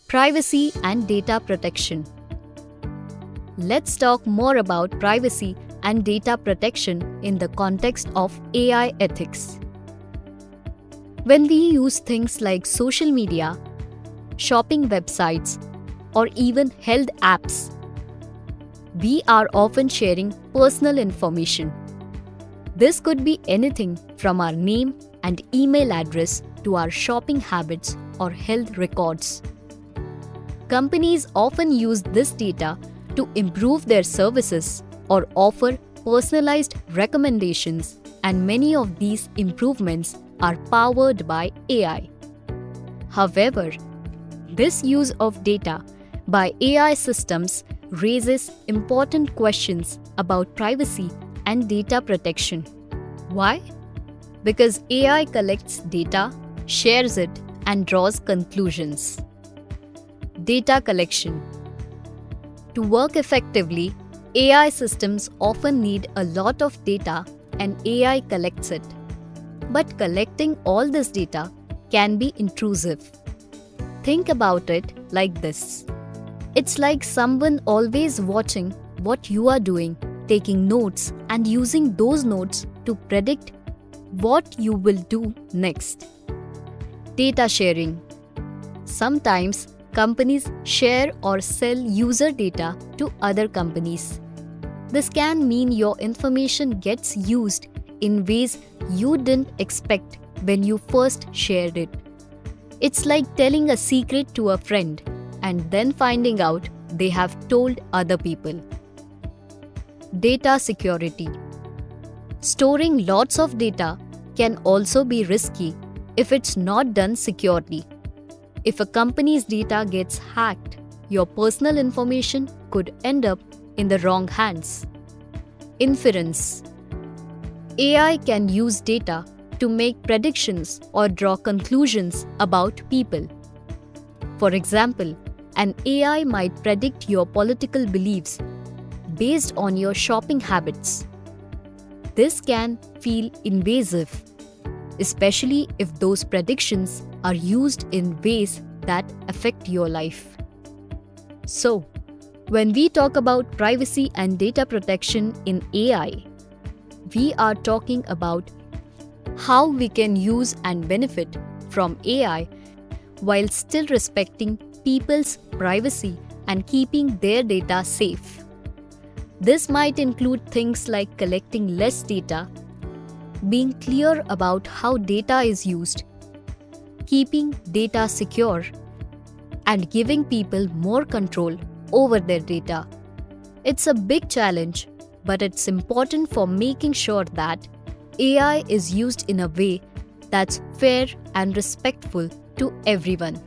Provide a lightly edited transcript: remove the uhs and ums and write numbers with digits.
Privacy and data protection. Let's talk more about privacy and data protection in the context of AI ethics. When we use things like social media, shopping websites, or even health apps, we are often sharing personal information. This could be anything from our name and email address to our shopping habits or health records. Companies often use this data to improve their services or offer personalized recommendations, and many of these improvements are powered by AI. However, this use of data by AI systems raises important questions about privacy and data protection. Why? Because AI collects data, shares it, and draws conclusions. Data collection. To work effectively, AI systems often need a lot of data and AI collects it. But collecting all this data can be intrusive. Think about it like this. It's like someone always watching what you are doing, taking notes and using those notes to predict what you will do next. Data sharing. Sometimes companies share or sell user data to other companies. This can mean your information gets used in ways you didn't expect when you first shared it. It's like telling a secret to a friend and then finding out they have told other people. Data security. Storing lots of data can also be risky if it's not done securely. If a company's data gets hacked, your personal information could end up in the wrong hands. Inference. AI can use data to make predictions or draw conclusions about people. For example, an AI might predict your political beliefs based on your shopping habits. This can feel invasive, especially if those predictions are used in ways that affect your life. So, when we talk about privacy and data protection in AI, we are talking about how we can use and benefit from AI while still respecting people's privacy and keeping their data safe. This might include things like collecting less data, being clear about how data is used, keeping data secure, and giving people more control over their data. It's a big challenge, but it's important for making sure that AI is used in a way that's fair and respectful to everyone.